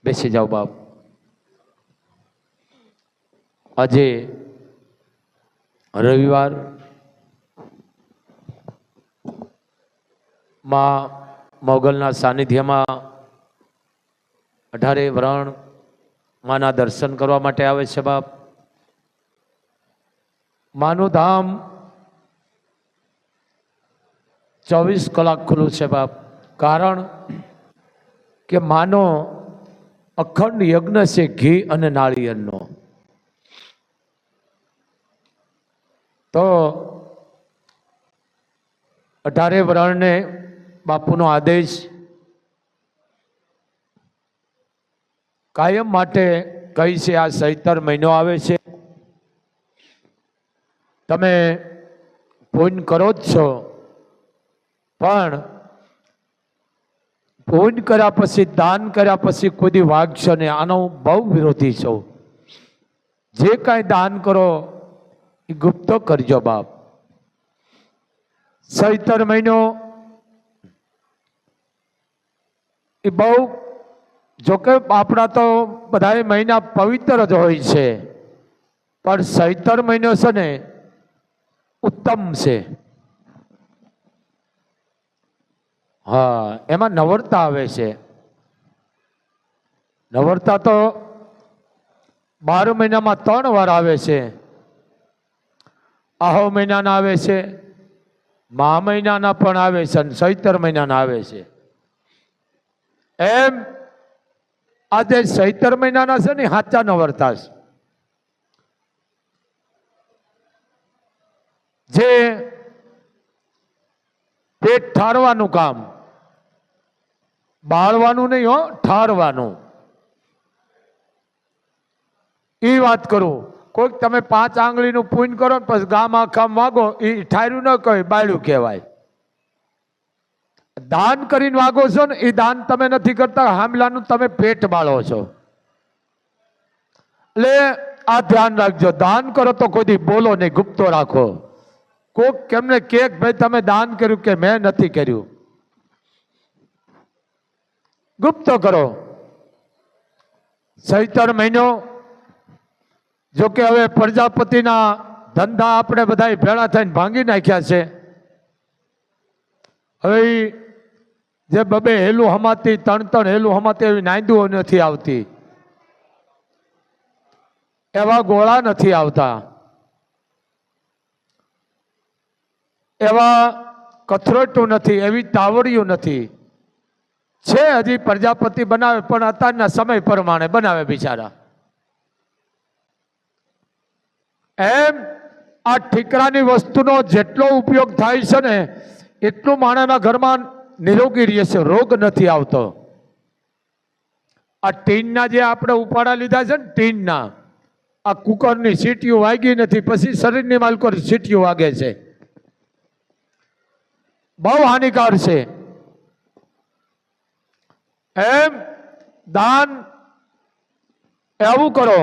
બેસી જાઓ બાપ। આજે રવિવાર માં મોગલના સાનિધ્યમાં 18 વરણ માના દર્શન કરવા માટે આવે છે બાપ। માનું ધામ 24 કલાક ખુલ્લું છે બાપ। કારણ કે માનો અખંડ યજ્ઞ છે ઘી અને નાળિયેરનો। તો 18 વરણને બાપુનો આદેશ કાયમ માટે કહી છે। આ ચૈતર મહિનો આવે છે, તમે પૂન કરો જ છો, પણ પૂન કર્યા પછી દાન કર્યા પછી કોઈ દી વાગશો ને। આનો હું બહુ વિરોધી છું। જે કાંઈ દાન કરો એ ગુપ્ત કરજો બાપ। ચૈતર મહિનો એ બહુ, જોકે આપણા તો બધા મહિના પવિત્ર જ હોય છે, પણ ચૈતર મહિનો છે ને ઉત્તમ છે। હા, એમાં નવરતા આવે છે। નવરતા તો 12 મહિનામાં 3 વાર આવે છે। આહો મહિનાના આવે છે, મહા મહિનાના પણ આવે છે અને ચૈતર મહિનાના આવે છે। એમ આજે ચૈતર મહિનાના છે ને સાચા નવરતા છે। જે પેટ ઠારવાનું કામ, બાળવાનું નહીં હો, ઠારવાનું। એ વાત કરું, કોઈક તમે 5 આંગળીનું પૂન કરો ને પછી ગામ આખા વાગો, એ ઠાર્યું ન કહે, બાળ્યું કહેવાય। દાન કરીને વાગો છો ને એ દાન તમે નથી કરતા, હામલાનું તમે પેટ બાળો છો। એટલે આ ધ્યાન રાખજો। દાન કરો તો કોઈ દી બોલો નહીં, ગુપ્તો રાખો। કોક કેમને કે ભાઈ તમે દાન કર્યું કે મેં નથી કર્યું, ગુપ્ત કરો। ચૈતર મહિનો, જો કે હવે પ્રજાપતિના ધંધા આપણે બધા ભેળા થઈને ભાંગી નાખ્યા છે। હવે જે બબે હેલું હમાતી, 3 હેલું હમાતી એવી નાંદુઓ નથી આવતી, એવા ગોળા નથી આવતા, એવા કથરોટું નથી, એવી તાવડીઓ નથી। છે હજી પ્રજાપતિ બનાવે, પણ અત્યારના સમય પ્રમાણે બનાવે બિચારા। એમ આ ઠીકરાની વસ્તુનો જેટલો ઉપયોગ થાય છે ને એટલું માણસના ઘરમાં નિરોગી રહે છે, રોગ નથી આવતો। આ ટીનના જે આપણે ઉપાડા લીધા છે ને, ટીનના આ કુકરની સીટીઓ વાગી નથી, પછી શરીરની માલકો સીટીઓ વાગે છે, બહુ હાનિકાર છે। એમ દાન એવું કરો,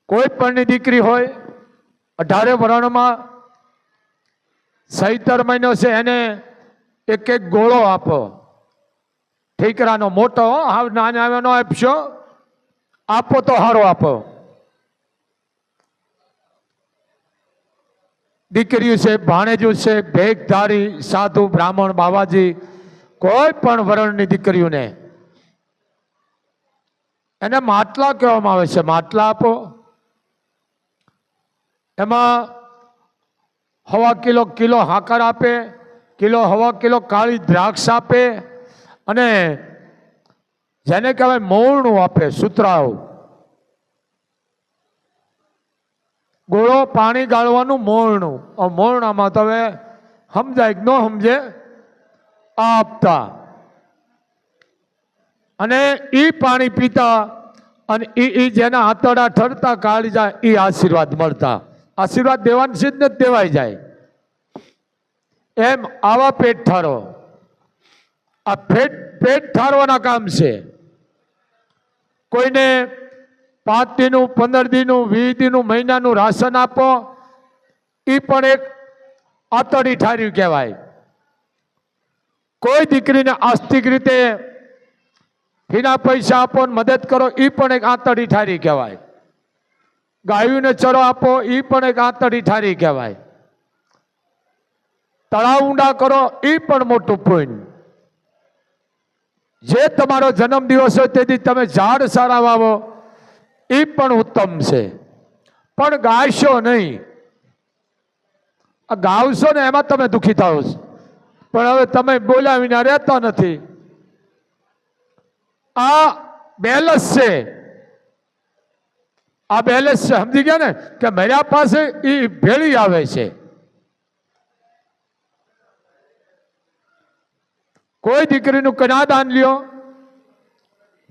કોઈ પણની દીકરી હોય 18 વરણમાં ચૈતર મહિનો છે, એને 1 ગોળો આપો। ઠીકરાનો મોટો, હાવ નાના નો આપશો, આપો તો સારો આપો। દીકરીઓ છે, ભાણેજું છે, ભેખધારી, સાધુ, બ્રાહ્મણ, બાવાજી, કોઈ પણ વરણની દીકરીઓને એને માટલા કહેવામાં આવે છે, માટલા આપો। એમાં 1/2 કિલો હાકર આપે, 1/2 કિલો કાળી દ્રાક્ષ આપે, અને જેને કહેવાય મોરણું આપે, સુતરાઉ ગોળો, પાણી ગાળવાનું મોરણું। મોરણામાં તો હવે સમજાય કે ન સમજે આપતા, અને એ પાણી પીતા, અને એ જેના આંતરડા ઠરતા કાળી જાય એ આશીર્વાદ મળતા। આશીર્વાદ દેવાની સિદ્ધ જ દેવાઈ જાય। એમ આવા પેટ ઠારો, આ પેટ ઠારવાના કામ છે। કોઈને 5 દીનું, 15 દીનું, 20 દીનું, મહિનાનું રાશન આપો, એ પણ એક આતડી ઠાર્યું કહેવાય। કોઈ દીકરીને આસ્તિક રીતે ફીના પૈસા આપો ને મદદ કરો, એ પણ એક આંતળી ઠારી કહેવાય. ગાયોને ચરો આપો, એ પણ એક આંતળી ઠારી કહેવાય. તળાવ ઊંડા કરો, એ પણ મોટું પુણ્ય. જે તમારો જન્મદિવસ હોય તેથી તમે ઝાડ સારા વાવો, એ પણ ઉત્તમ છે. પણ ગાયશો નહીં. આ ગાવશો ને એમાં તમે દુઃખી થાવ છો. પણ હવે તમે બોલ્યા વિના રહેતા નથી. આ બેલેન્સ છે. આ બેલેન્સ છે, સમજી ગયા ને? કે મારા પાસે એ ભેળી આવે છે. કોઈ દીકરીનું કન્યાદાન લ્યો,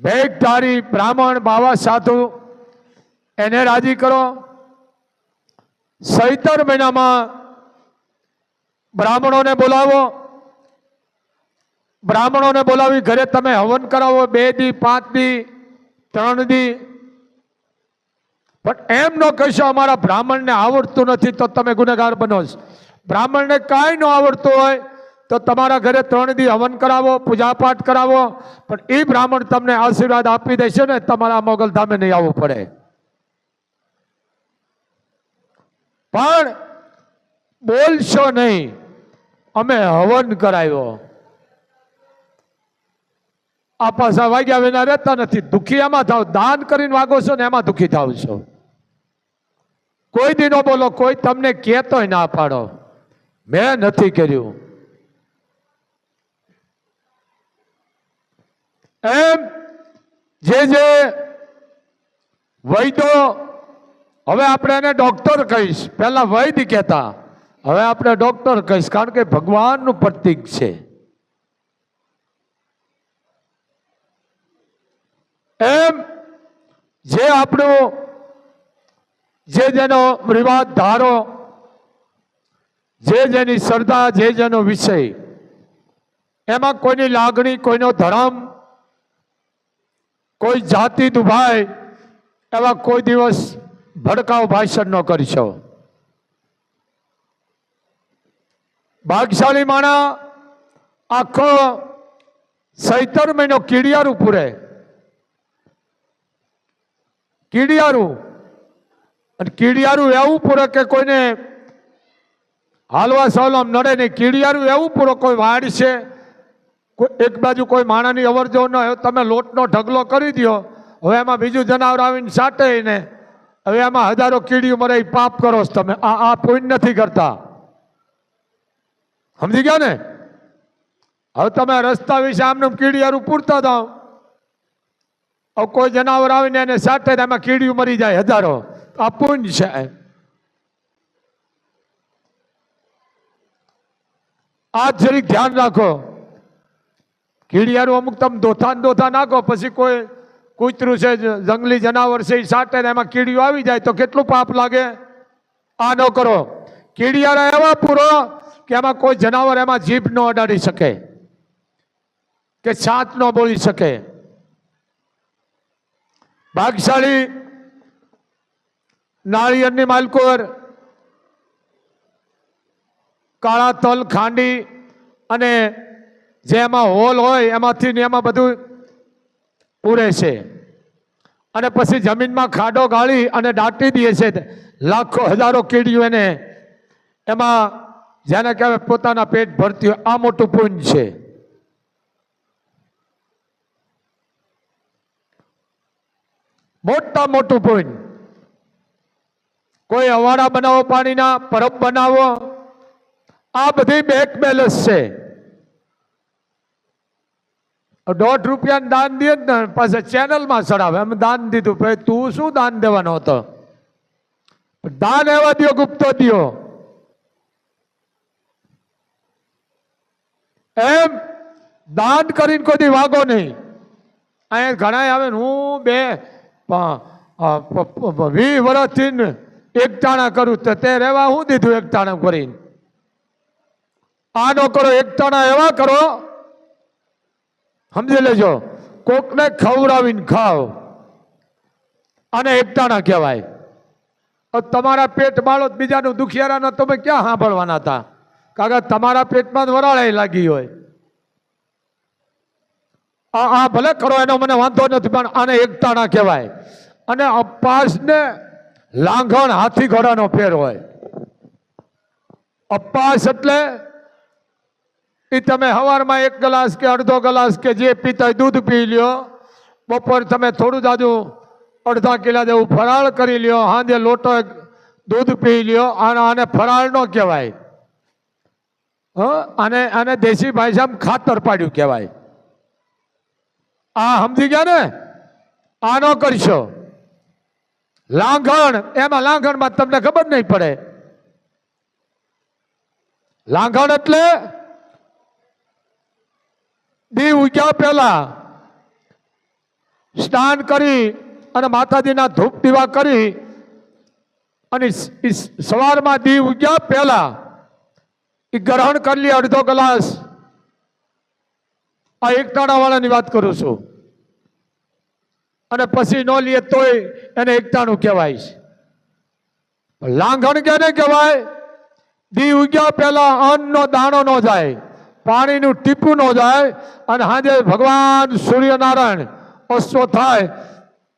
ભેગધારી બ્રાહ્મણ બાવા સાધુ એને રાજી કરો. ચૈત્ર મહિનામાં બ્રાહ્મણોને બોલાવો. બ્રાહ્મણોને બોલાવી ઘરે તમે હવન કરાવો, 2 દી 5 દી 3 દી. પણ એમ ન કહેશો અમારા બ્રાહ્મણને આવડતું નથી તો તમે ગુનેગાર બનો છો. બ્રાહ્મણને કાંઈ ન આવડતું હોય તો તમારા ઘરે 3 દી હવન કરાવો, પૂજાપાઠ કરાવો, પણ એ બ્રાહ્મણ તમને આશીર્વાદ આપી દેશે ને, તમારા મોગલધામે નહીં આવવું પડે. પણ બોલશો નહીં અમે હવન કરાવ્યો. આ પાછા વાગ્યા વિના રહેતા નથી. દુઃખી એમાં થાવ, દાન કરીને વાગો છો ને એમાં દુઃખી થાવ છો. કોઈ દી ન બોલો, કોઈ તમને કહેતોય ના પાડો, મેં નથી કર્યું. એમ જે વૈદો, હવે આપણે એને ડોક્ટર કહીશ. પહેલા વૈદ કહેતા, હવે આપણે ડોક્ટર કહીશ, કારણ કે ભગવાનનું પ્રતીક છે. એમ જે આપણું જેનો રિવાજ ધારો, જેની શ્રદ્ધા, જેનો વિષય, એમાં કોઈની લાગણી, કોઈનો ધર્મ, કોઈ જાતિ દુભાય એવા કોઈ દિવસ ભડકાવ ભાષણ ન કરશો. ભાગશાળી માણા આખો ચૈત્ર મહિનો કીડિયારું પૂરે. કીડિયારું, અને કીડિયારું એવું પૂરે કે કોઈને હાલવા સાવલામ નડે નહીં. કીડિયારું એવું પૂરો, કોઈ વાડ છે, એક બાજુ કોઈ માણાની અવર જવર ન હોય, તમે લોટનો ઢગલો કરી દો. હવે એમાં બીજું જનાવર આવીને સાટે ને, હવે એમાં હજારો કીડીઓ મરે. પાપ કરો છો તમે. આ પુણ્ય નથી કરતા. સમજી ગયા ને? હવે તમે રસ્તા વિશે આમને કીડિયારું પૂરતા જાઓ, હવે કોઈ જનાવર આવીને એને સાટે, એમાં કીડીઓ મરી જાય હજારો. આ પુણ્ય છે. આ જરીક ધ્યાન રાખો. કીડિયારું અમુક તમે દોથા નાખો, પછી કોઈ કૂતરું છે, જંગલી જનાવર છે, એ સાટે એમાં કીડીઓ આવી જાય તો કેટલું પાપ લાગે. આ ન કરો. કીડિયારા એવા પૂરો કે એમાં કોઈ જનાવર એમાં જીભ ન અડાડી શકે, કે સાત ન બોલી શકે. ભાગશાળી નાળિયેરની માલકોર, કાળા તલ, ખાંડી અને જે એમાં હોલ હોય એમાંથી ને એમાં બધું પૂરે છે. અને પછી જમીનમાં ખાડો ગાળી અને દાટી દે છે. લાખો હજારો કીડીઓ એને એમાં, જેને કહેવાય પોતાના પેટ ભરતી હોય. આ મોટું પુણ્ય છે. મોટું પુણ્ય. કોઈ અવાડા બનાવો, પાણીના પરબ બનાવો, આ બધી બેક બેલેન્સ છે. 1.5 રૂપિયાનું દાન દે ને પાછા ચેનલમાં ચડાવે, એમ દાન દીધું. ભાઈ તું શું દાન દેવાનો હતો? દાન એવા દો, ગુપ્તો દો. એમ દાન કરીને કોઈ વાગો નહીં. અહીંયા ઘણા આવે ને, હું 20 વર્ષથી એક ટાણા કરું, તો તે રહેવા હું દીધું એક ટાણા કરીને. આ ન કરો. એક ટાણા એવા કરો, સમજી લેજો, કોકને ખવડાવીને ખાઓ, અને એકટાણા કહેવાય. તમારા પેટ બાળો, બીજાનું દુખિયારાનો તમે ક્યાં સાંભળવાના હતા? કારણ કે તમારા પેટમાં જ વરાળાઈ લાગી હોય. આ ભલે કરો એનો મને વાંધો નથી, પણ આને એકતાણા કહેવાય. અને અપાસ ને લાંઘણ હાથી ઘોડાનો ફેર હોય. અપાસ એટલે એ તમે સવારમાં 1 ગ્લાસ કે અડધો ગ્લાસ કે જે પીતા દૂધ પી લ્યો, બપોર તમે થોડું જાજુ અડધા કિલા જેવું ફરાળ કરી લ્યો, સાંજે લોટો દૂધ પી લ્યો. આને ફરાળ ન કહેવાય. આને દેશી ભાષામાં ખાતર પાડ્યું કહેવાય. આ સમજી ગયા ને? આનો કરશો. લાંઘણ, એમાં લાંઘણમાં તમને ખબર નહીં પડે. લાંઘણ એટલે દી ઉગ્યા પહેલા સ્નાન કરી અને માતાજીના ધૂપ દીવા કરી અને સવારમાં દી ઉગ્યા પહેલા એ ગ્રહણ કરી લે અડધો ગ્લાસ. આ એકતાણા વાળાની વાત કરું છું. અને પછી ન લે તોય એને એકતાણું કહેવાય. લાંઘણ કેને કહેવાય? દી ઉગ્યા પહેલા અન્નનો દાણો ન જાય, પાણીનું ટીપું ન જાય, અને સાંજે ભગવાન સૂર્યનારાયણ અસ્તો થાય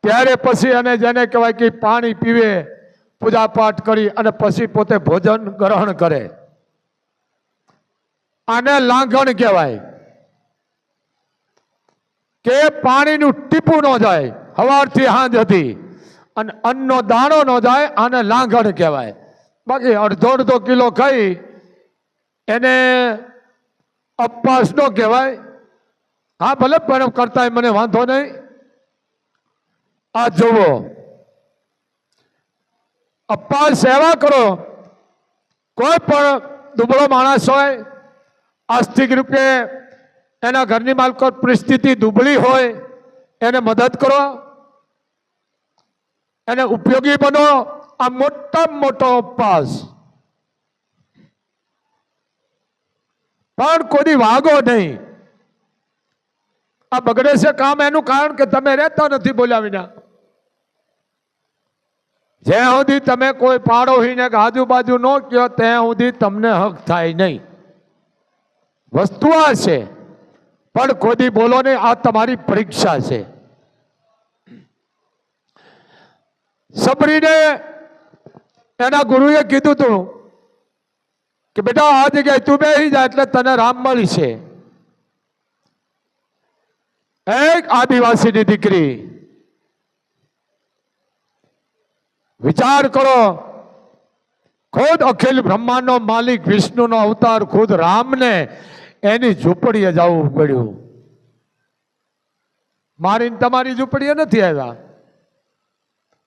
ત્યારે પછી એને જેને કહેવાય કે પાણી પીવે, પૂજા પાઠ કરી અને પછી પોતે ભોજન ગ્રહણ કરે. આને લાંઘણ કહેવાય. કે પાણીનું ટીપું ન જાય સવારથી સાંજ હતી, અને અન્નનો દાણો ન જાય, આને લાંઘણ કહેવાય. બાકી અડધો કિલો ખાઈ એને અપવાસ ન કહેવાય. હા ભલે પણ કરતા મને વાંધો નહીં. આ જોવો, અપવાસ સેવા કરો. કોઈ પણ દુબળો માણસ હોય, આર્થિક રૂપે એના ઘરની માલકો પરિસ્થિતિ દુબળી હોય, એને મદદ કરો, એને ઉપયોગી બનો. આ મોટામાં મોટો અપવાસ. પણ કોઈ વાગો નહીં. આ બગડે છે કામ એનું કારણ કે તમે રહેતા નથી બોલ્યા વિના. જ્યાં સુધી તમે કોઈ પાડોશીને આજુબાજુ ન કહો ત્યાં સુધી તમને હક થાય નહીં. વસ્તુ આ છે, પણ કોઈ બોલો નહીં. આ તમારી પરીક્ષા છે. સબરીને એના ગુરુએ કીધું હતું કે બેટા આ જગ્યાએ તું બેસી જા એટલે તને રામ મળી છે. એક આદિવાસીની દીકરી, વિચાર કરો, ખુદ અખિલ બ્રહ્માંડનો માલિક વિષ્ણુનો અવતાર ખુદ રામને એની ઝૂંપડીએ જવું પડ્યું. મારી તમારી ઝૂંપડીએ નથી આવ્યા,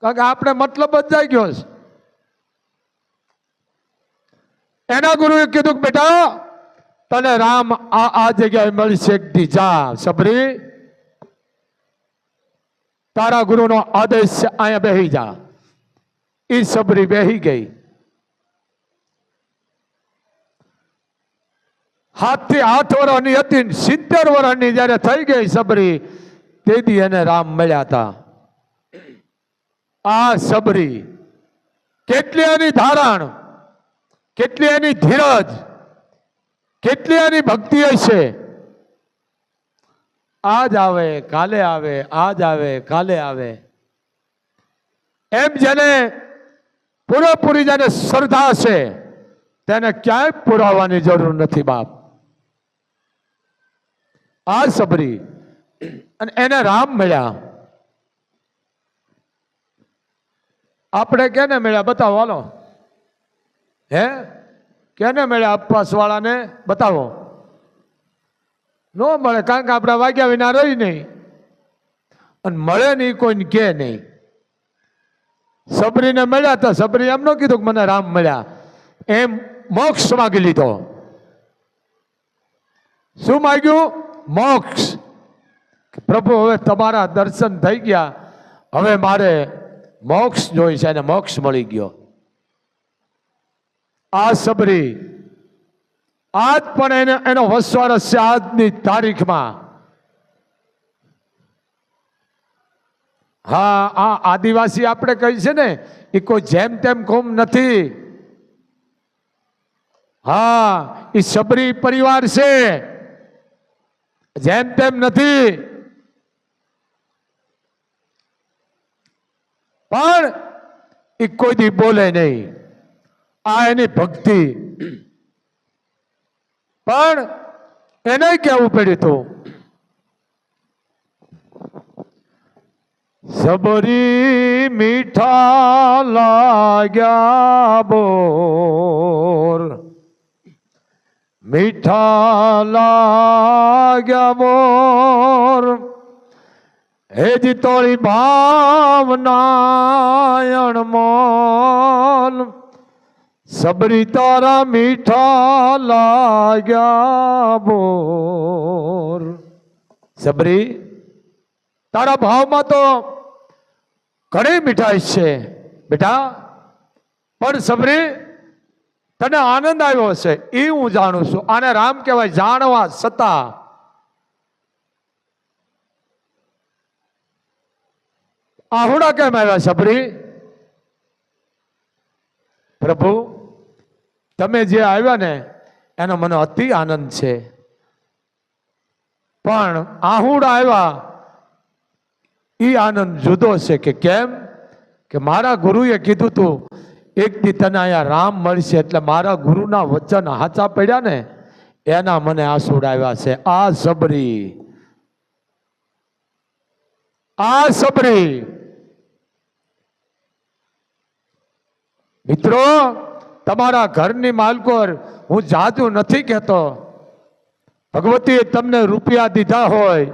કારણ કે આપણે મતલબ જ જાય ગયો છે. એના ગુરુએ કીધું કે બેટા તને રામ આ જગ્યાએ મળશે, એક દી જા. સબરી, તારા ગુરુનો આદેશ છે, અહીંયા બેહી જા. એ સબરી બેહી ગઈ. 7 થી 8 વર્ષની હતી, 70 વર્ષની જયારે થઈ ગઈ સબરી, તે દી એને રામ મળ્યા હતા. આ સબરી કેટલી એની ધારણ, કેટલી એની ધીરજ, કેટલી એની ભક્તિ હશે. આજ આવે કાલે આવે, આજ આવે કાલે આવે. એમ જેને પૂરેપૂરી જેને શ્રદ્ધા છે તેને ક્યાંય પુરાવાની જરૂર નથી બાપ. આ સબરી અને એને રામ મળ્યા. આપણે કેને મળ્યા બતાવો, હાલો. હે કેને મળ્યા? અપવાસ વાળાને બતાવો. ન મળે, કારણ કે આપણે વાગ્યા વિના રહી નહીં, અને મળે નહીં, કોઈને કે નહીં. સબરીને મળ્યા હતા. સબરી એમ ન કીધું કે મને રામ મળ્યા, એમ મોક્ષ માગી લીધો. શું માગ્યું? મોક્ષ. પ્રભુ હવે તમારા દર્શન થઈ ગયા, હવે મારે મોક્ષ જોઈ છે, અને મોક્ષ મળી ગયો. આ સબરી આજ પણ એનો વસવારસ છે. આજની તારીખમાં હા, આ આદિવાસી આપણે કહી છે ને, એ કોઈ જેમ તેમ કોમ નથી. હા, એ સબરી પરિવાર છે, જેમ તેમ નથી. પણ એ કોઈ દી બોલે નહીં. આ એની ભક્તિ. પણ એને કહેવું પડ્યું હતું, સબરી મીઠા લાગ્યા બોર, મીઠા લાગ્યા બોર, હેજી તોળી ભાવના અણમોલ, સબરી તારા મીઠા લાગ્યા બોર. સબરી તારા ભાવમાં તો ઘણી મીઠાઈ છે બેટા, પણ સબરી તને આનંદ આવ્યો હશે એ હું જાણું છું. આને રામ કહેવાય, જાણવા છતાં. આહુડા કેમ આવ્યા સબરી? પ્રભુ તમે જે આવ્યા ને એનો મને અતિ આનંદ છે, પણ આહુડા આવ્યા એ આનંદ જુદો છે. કે કેમ? કે મારા ગુરુએ કીધું તું એક દી તને અહીંયા રામ મળશે, એટલે મારા ગુરુના વચન હાચા પડ્યા ને એના મને આંસુડા આવ્યા છે. આ સબરી, આ સબરી. મિત્રો તમારા ઘરની માલકોર હું જાદુ નથી કહેતો. ભગવતીએ તમને રૂપિયા દીધા હોય,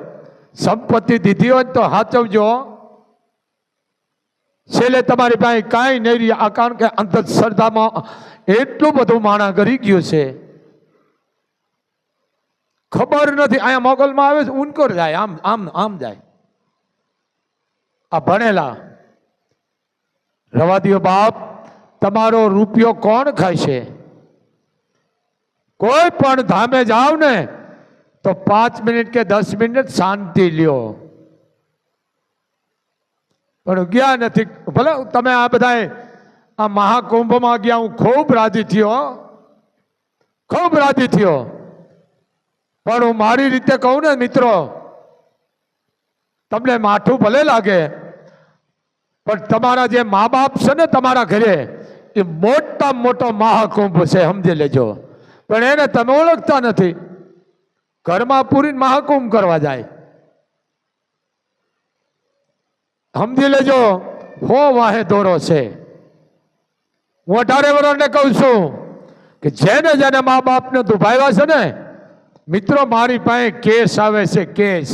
સંપત્તિ દીધી હોય તો સાચવજો. છેલ્લે તમારી પાસે કાંઈ નહીં રહી. આ કારણ કે અંધશ્રદ્ધામાં એટલું બધું માણા કરી ગયું છે, ખબર નથી. અહીંયા મોગલમાં આવે છે ઉનકોર જાય, આમ આમ આમ જાય. આ ભણેલા રવા દો બાપ. તમારો રૂપિયો કોણ ખાય છે? કોઈ પણ ધામે જાવ ને તો 5 મિનિટ કે 10 મિનિટ શાંતિ લ્યો, પણ ગયા નથી. ભલે તમે આ બધા આ મહાકુંભમાં ગયા, હું ખૂબ રાજી થયો, ખૂબ રાજી થયો. પણ હું મારી રીતે કહું ને મિત્રો, તમને માઠું ભલે લાગે, પણ તમારા જે મા બાપ છે ને તમારા ઘરે, એ મોટામાં મોટો મહાકુંભ છે, સમજી લેજો. પણ એને તમે ઓળખતા નથી. ઘરમાં પૂરીને મહાકુંભ કરવા જાય, સમજી લેજો. હો વાહે દોરો છે. હું 18 વર્ષને કહું છું કે જેને જેને મા બાપને દુભાવ્યા છે ને મિત્રો, મારી પાસે કેસ આવે છે, કેસ.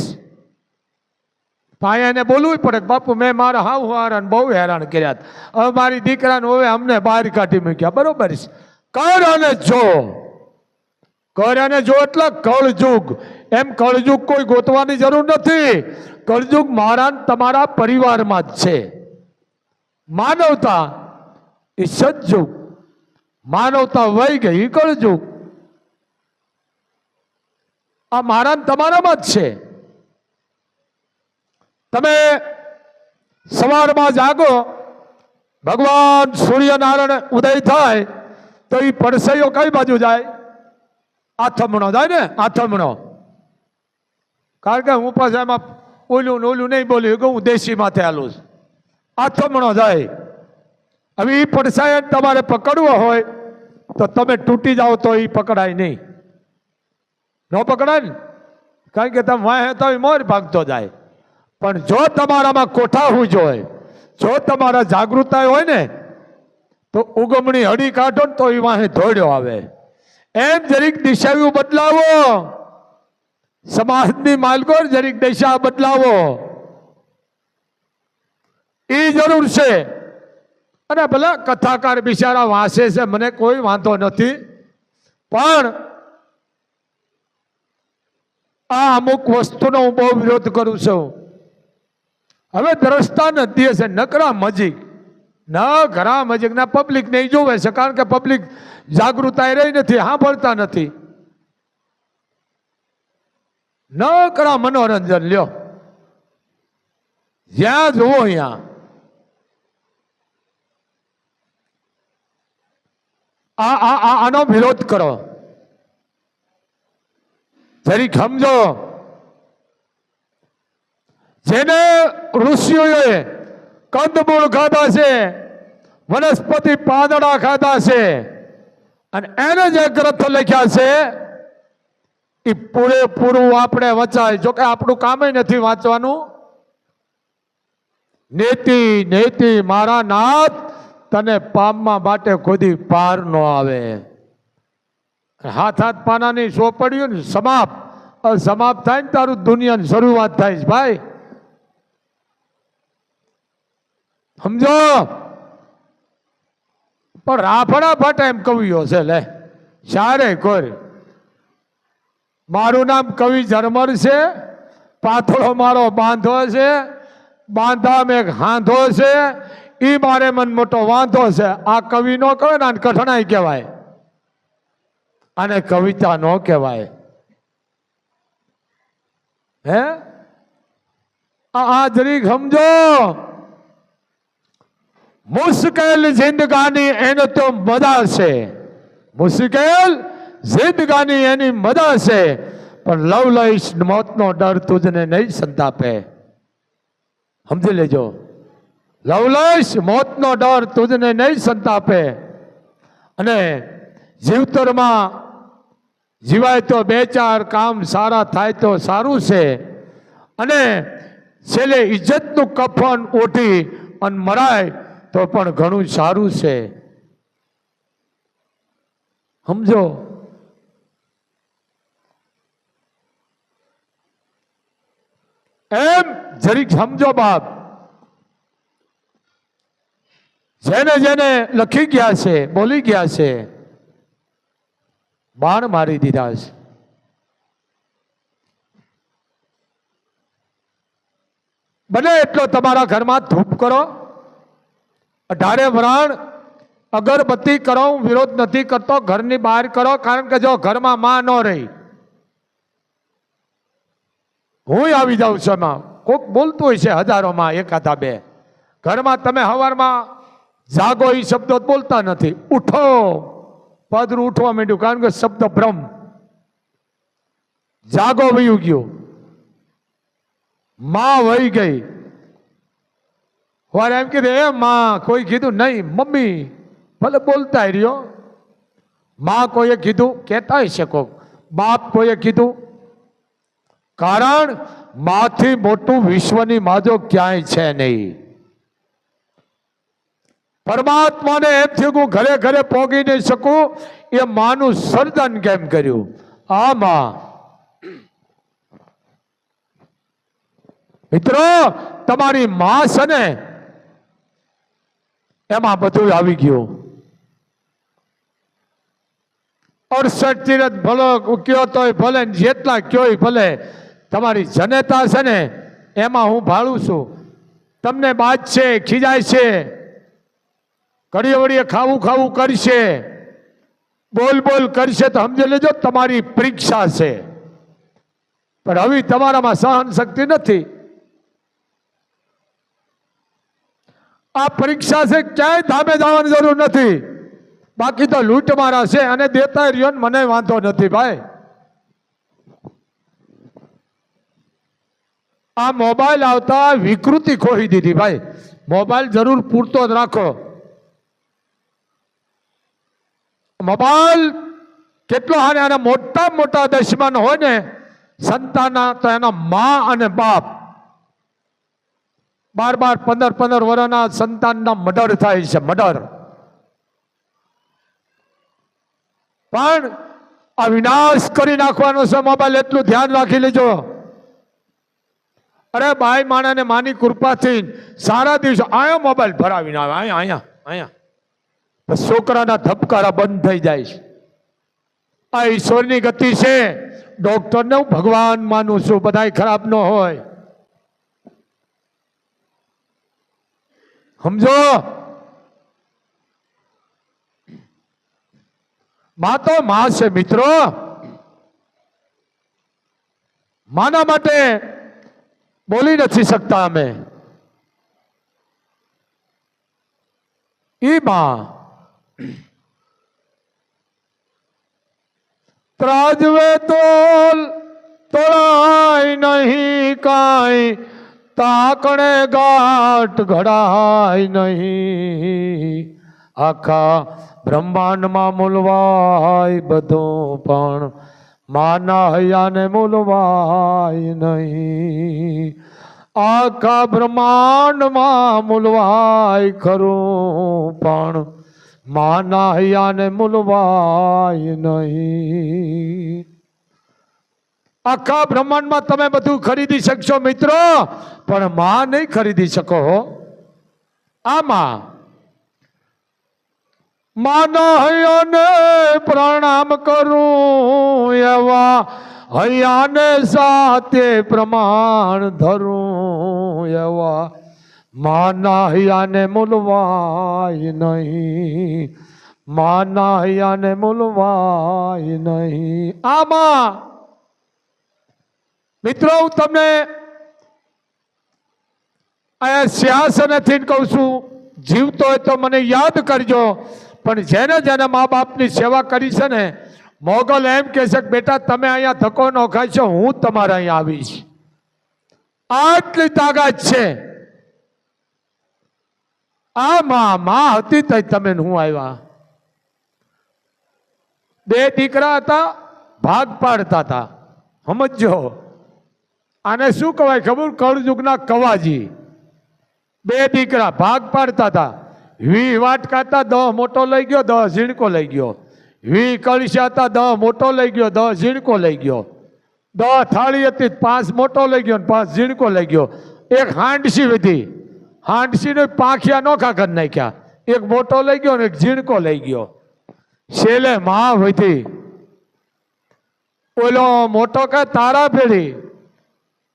અહીંયા એને બોલવું પડે કે બાપુ મેં મારા હાવ હારાને બહુ હેરાન કર્યા, હવે મારી દીકરાને હવે અમને બહાર કાઢી મૂક્યા. બરોબર છે, કર અને જો, કર અને જો એટલે કળજુગ. એમ કળજુગ કોઈ ગોતવાની જરૂર નથી. કળજુગ મારા તમારા પરિવારમાં જ છે. માનવતા એ સજ્જુગ, માનવતા વહી ગઈ કળજુગ. આ મારા તમારામાં જ છે. તમે સવારમાં જાગો, ભગવાન સૂર્યનારાયણ ઉદય થાય તો એ પડસૈયો કઈ બાજુ જાય? આથમણો જાય ને, આથમણો. કારણ કે હું પાછા એમાં ઓલું ને ઓલું નહીં બોલ્યું કે હું દેશી માથે આલું છું. આથમણો જાય. હવે એ પડસાય તમારે પકડવો હોય તો તમે તૂટી જાઓ તો એ પકડાય નહીં, ન પકડાય ને. કારણ કે તમે વાહે તો મોર ભાગતો જાય. પણ જો તમારામાં કોઠાવું જોઈએ, જો તમારા જાગૃતતા હોય ને તો ઉગમણી હડી કાઢો ને તો એ વાહે ધોડ્યો આવે. એમ જરીક દિશાઓ બદલાવો, સમાજની માલકો જરીક દિશા બદલાવો, એ જરૂર છે. અને ભલે કથાકાર બિચારા વાંચે છે, મને કોઈ વાંધો નથી, પણ આ અમુક વસ્તુનો હું બહુ વિરોધ કરું છું. હવે દ્રષ્ટા નથી છે, નકરા મજીક, ન ઘરા મજીક ના પબ્લિક નહીં જોવે છે. કારણ કે પબ્લિક જાગૃતતા રહી નથી, સાંભળતા નથી. ન કરા મનોરંજન લ્યો, જ્યાં જુઓ અહીંયા. આનો વિરોધ કરો, જરીક સમજો. જેને ઋષિઓએ કંદમૂળ ખાધા છે, વનસ્પતિ પાંદડા ખાધા છે, અને એને જે ગ્રંથ લખ્યા છે એ પૂરેપૂરું આપણે વચાય. જોકે આપણું કામ નથી વાંચવાનું. નેતિ નેતિ મારા નાથ તને પામવા માટે ખોદી પાર ન આવે. હાથ હાથ પાનાની સોપડ્યું ને સમાપ્ત. સમાપ્ત થાય ને તારું દુનિયાની શરૂઆત થાય છે ભાઈ. સમજો. પણ રાફડા ફાટા એમ કવિઓ છે લે સારે કોઈ. મારું નામ કવિ ઝરમર છે. પાથળો મારો બાંધો છે. બાંધા મેં હાંધો છે. ઈ મારે મન મોટો વાંધો છે. આ કવિ નો કહેવાય ને, કઠણાઈ કહેવાય. આને કવિતા નો કહેવાય. હે આ જરીક સમજો. મુશ્કેલ જિંદગાની એને તો મજા છે. મુશ્કેલ જિંદગાની એની મજા છે. પણ લવલેશ મોતનો ડર તુજને નહીં સંતાપે. સમજી લેજો. લવલેશ મોતનો ડર તુજને નહીં સંતાપે. અને જીવતરમાં જીવાય તો બે ચાર કામ સારા થાય તો સારું છે. અને છેલ્લે ઇજ્જતનું કફન ઓઢી અને મરાય તો પણ ઘણું સારું છે. સમજો. એમ જરીક સમજો બાપ. જેને જેને લખી ગયા છે, બોલી ગયા છે, બાણ મારી દીધા છે. બને એટલો તમારા ઘરમાં ધૂપ કરો, 18 વરાણ અગરબત્તી કરો. હું વિરોધ નથી કરતો, ઘરની બહાર કરો. કારણ કે જો ઘરમાં માં ન રહી, હું આવી જાઉં છું એમાં. કોક બોલતું હોય છે હજારોમાં એકાદા બે. ઘરમાં તમે સવારમાં જાગો એ શબ્દો બોલતા નથી. ઉઠો, પદરું ઉઠવા માંડ્યું. કારણ કે શબ્દ બ્રહ્મ. જાગો વયું ગયું, માં વહી ગઈ. વારે એમ કીધું એ માં, કોઈ કીધું નહીં મમ્મી. ભલે બોલતા રહ્યો. માં કોઈએ કીધું, કહેતા હશે કોક. બાપ કોઈએ કીધું. કારણ માથી મોટું વિશ્વની માજો ક્યાંય છે નહીં. પરમાત્માને એમ થયું હું ઘરે ઘરે પોગી નહીં શકું. એ માનું સર્જન કેમ કર્યું? આ માં. મિત્રો તમારી માં છે ને, એમાં બધું આવી ગયું. 68 તીરથ ભલો કયો તોય ભલે, જેટલા કયોય ભલે. તમારી જનેતા છે ને, એમાં હું ભાળું છું. તમને બાદ છે, ખીજાય છે, ઘડીએ વળીએ ખાવું ખાવું કરશે, બોલ બોલ કરશે. તો સમજી લેજો તમારી પરીક્ષા છે. પણ હવે તમારામાં સહન શક્તિ નથી. આ પરીક્ષા છે, ક્યાંય ધામે જવાની જરૂર નથી. બાકી તો લૂંટ મારા છે, અને દેતા રહ્યો ને મને વાંધો નથી ભાઈ. આ મોબાઈલ આવતા વિકૃતિ ખોઈ દીધી ભાઈ. મોબાઈલ જરૂર પૂરતો જ રાખો. મોબાઈલ કેટલો હારે. અને મોટા મોટા દુશ્મન હોય ને સંતાનના, તો એના મા અને બાપ. 12 15 વર્ષના સંતાનના મર્ડર થાય છે. મર્ડર. પણ આ વિનાશ કરી નાખવાનો છે મોબાઈલ. એટલું ધ્યાન રાખી લેજો. અરે ભાઈ માણાને માની કૃપાથી સારા દિવસો આયો મોબાઈલ ભરાવીને આવે. અહીંયા અહીંયા છોકરાના ધબકારા બંધ થઈ જાય છે. આ ઈશ્વરની ગતિ છે. ડોક્ટરને હું ભગવાન માનું છું, બધાય ખરાબ ન હોય. સમજો. માં તો માં છે મિત્રો. માના માટે બોલી નથી શકતા અમે. ઈ માં ત્રાજવે તોલ તોળાય નહીં કાંઈ, તાકણે ગાંઠ ઘડાય નહીં, આખા બ્રહ્માંડમાં મૂલવાય બધું પણ માના હૈયાને મૂલવાય નહીં, આખા બ્રહ્માંડમાં મૂલવાય ખરું પણ માના હૈયાને મૂલવાય નહીં. આખા બ્રહ્માંડમાં તમે બધું ખરીદી શકશો મિત્રો, પણ માં નહીં ખરીદી શકો. આમાં માના હૈયાને પ્રણામ કરું, એવા હૈયાને સાથે પ્રમાણ ધરું, એવા માના હૈયાને મૂલવાય નહીં, માના હૈયાને મૂલવાય નહીં. આમાં મિત્રો હું તમને આ સિંહાસનેથી કહું છું, જીવતો હોય તો મને યાદ કરજો, પણ જેને જેને મા બાપની સેવા કરી છે ને, મોગલ એમ કહે છે કે બેટા તમે અહીંયા ધક્કો ન ખાશો, હું તમારા અહીંયા આવીશ. આટલી તાકાત છે. આ માં હતી તો તમે હું આવ્યા. બે દીકરા હતા, ભાગ પાડતા હતા. સમજો આને શું કહેવાય ખબર? કળયુગના કવાજી. બે દીકરા ભાગ પાડતા હતા. 20 વાટકા હતા, 10 મોટો લઈ ગયો, 10 ઝીણકો લઈ ગયો. 20 કળશા હતા, 10 મોટો લઈ ગયો, 10 ઝીણકો લઈ ગયો. 10 થાળી હતી, 5 મોટો લઈ ગયો, 5 ઝીણકો લઈ ગયો. એક હાંડસી વધી, હાંડસીને પાંખિયા નોખા કરી નાખ્યા. એક મોટો લઈ ગયો ને એક ઝીણકો લઈ ગયો. છેલ્લે માં વધી. ઓલો મોટો કે તારા ભેળી,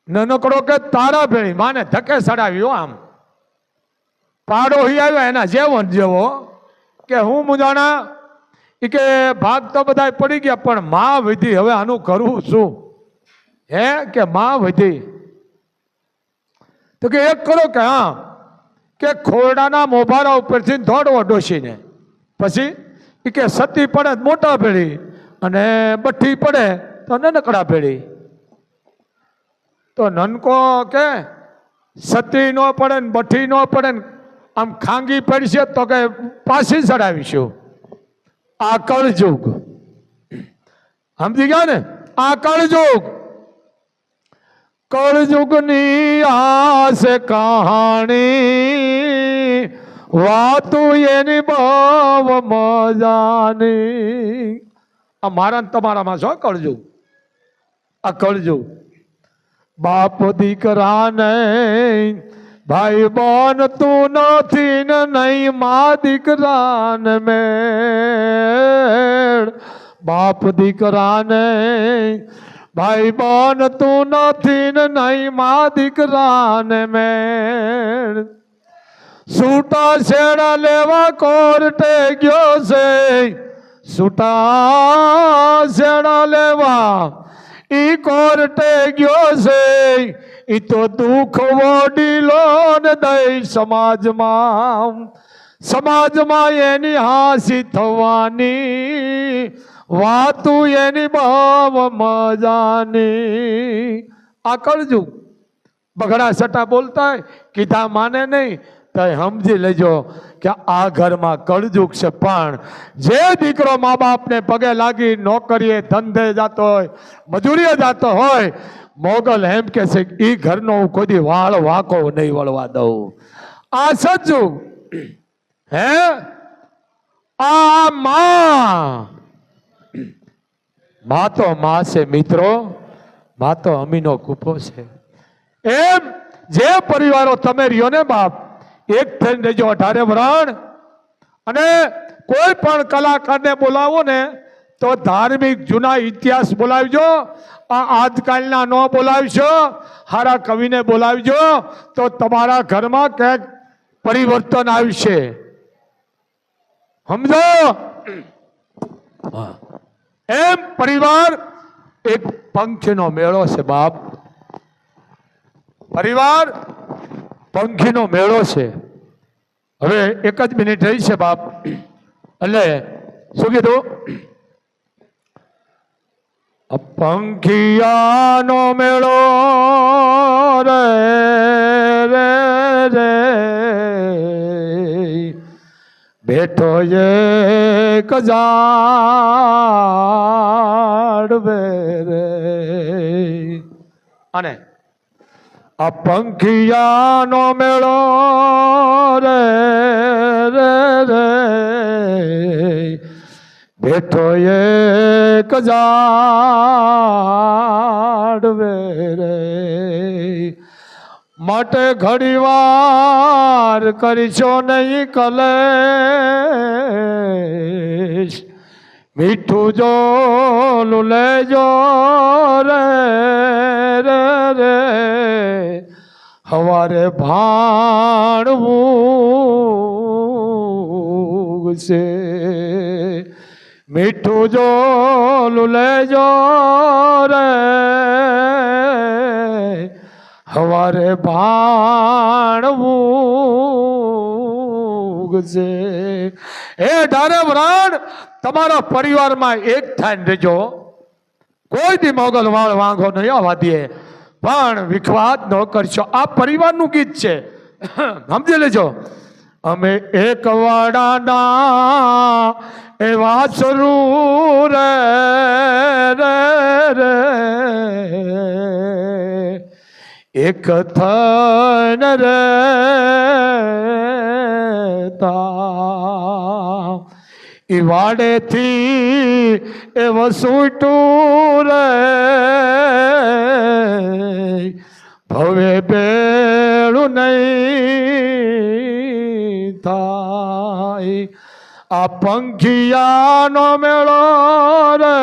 નાનકડો કે તારા ભેળી. માને ધકે સડાવ્યો. આમ પાડોહી આવ્યા એના જેવો જેવો કે હું મુજાણા કે ભાગ તો બધા પડી ગયા, પણ માં વધી. હવે આનું કરવું શું? હે કે માં વધી તો કે એક કરો કે હા કે ખોરડાના મોભારા ઉપરથી દોડવો ડોસીને. પછી કે સતી પડે મોટા ભેળી અને બઠ્ઠી પડે તો નાનકડા ભેળી. તો નનકો કે સતી ન પડે ને બઠ્ઠી ન પડે ને આમ ખાંગી પડશે તો કે પાછી ચડાવીશું. આ કળયુગ. સમજી ગયા ને? આ કળયુગ. કળયુગની આસ કહાણી વાતું એની બહુ મજાની. આ મારા તમારામાં છો કળયુગ. આ કળયુગ. બાપ દીકરાને ભાઈ બોન તું નથી ને નહીં, મા દીકરાને મેળ. બાપ દીકરાને ભાઈ બોન તું નથી ને નહીં, મા દીકરાને મેળ. છૂટા છેડા લેવા કોર્ટે ગયો છે, છૂટા છેડા લેવા ઈ કોર્ટે ગયો છે. ઈ તો દુઃખ વડીલો ને દઈ સમાજમાં, સમાજમાં એની હાસી થવાની વાતું એની બહુ મજાની. આ કળયુગ. બગડા સટા બોલતા હોય, કીધા માને નહીં તો સમજી લેજો કે આ ઘરમાં કળયુગ છે. પણ જે દીકરો મા બાપને પગે લાગી નોકરીએ ધંધે જતો હોય, મજૂરીએ જતો હોય, મોગલ એમ કે છે કે એ ઘરનો હું કોઈ વાળ વાંકો નહીં વળવા દઉં. આ સજ્જુગ. હે આ માં તો માં છે મિત્રો. માં તો અમીનો કૂપો છે. એમ જે પરિવારો તમે રહ્યો ને બાપ, એક થઈને રહેજો 18 વરણ. અને કોઈ પણ કલાકારને બોલાવો ને તો ધાર્મિક જૂના ઇતિહાસ બોલાવજો. આ આજકાલના ન બોલાવશો, હારા કવિને બોલાવજો તો તમારા ઘરમાં ક્યાંક પરિવર્તન આવશે. સમજો? એમ પરિવાર એક પંખીનો મેળો છે બાપ. પરિવાર પંખીનો મેળો છે. હવે 1 જ મિનિટ રહી છે બાપ. એટલે શું કીધું? પંખિયાનો મેળો રે રે રે બેઠો એક ઝાડવે રે અને આ પંખિયાનો મેળો રે રે રે બેઠો એક ઝાડવે રે માટે ઘડી વાર કરીશો નહીં કલેશ મીઠું જો લેજો રે રે રે હવારે ભાણવું છે મીઠું જો લેજો રે હવારે ભાણવું છે એ ધારે વરાણ તમારા પરિવારમાં એક થાય રહેજો કોઈ દી મોગલ વાળ વાંગો નહીં આવવા દે પણ વિખવાદ ન કરશો આ પરિવારનું ગીત છે સમજી લેજો અમે એક વાડાના એવા શરૂ રે રે રે એક થન રે તા ઈ વાડેથી એ વસૂટું રે ભવે બેળું નહીં થાય આ પંખિયાનો મેળો રે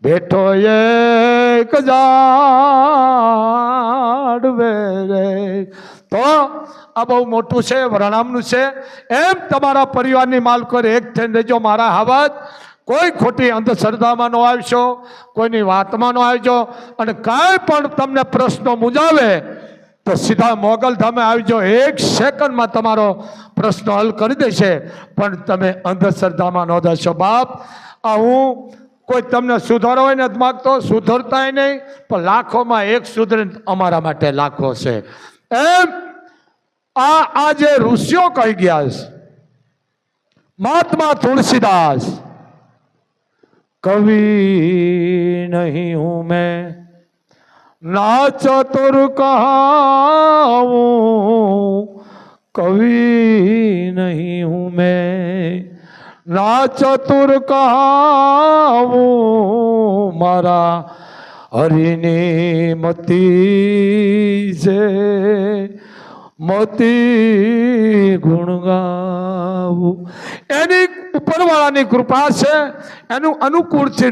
બેઠો એક ઝાડવે રે તો આ બહુ મોટું છે વરણામનું છે એમ તમારા પરિવારની માલકો એક થઈને રહેજો મારા હાવત કોઈ ખોટી અંધશ્રદ્ધામાં ન આવશો કોઈની વાતમાં ન આવજો અને કાંઈ પણ તમને પ્રશ્નો મૂંઝાવે તો સીધા મોગલધામે આવજો એક સેકન્ડમાં તમારો પ્રશ્ન હલ કરી દેશે પણ તમે અંધશ્રદ્ધામાં ન જશો બાપ આ હું કોઈ તમને સુધારો હોય નથી માગતો સુધરતાય નહીં પણ લાખોમાં એક સુધરે અમારા માટે લાખો છે એમ આ જે ઋષિઓ કહી ગયા છે મહાત્મા તુલસીદાસ કવિ નહીં હું મેં ના ચતુર કહાવું કવિ નહીં હું મેં ના ચતુર કહાવું મારા હરિની મતી છે મોતી ગુણ ગાવું એની ઉપરવાળાની કૃપા છે એનું અનુકૂળ છે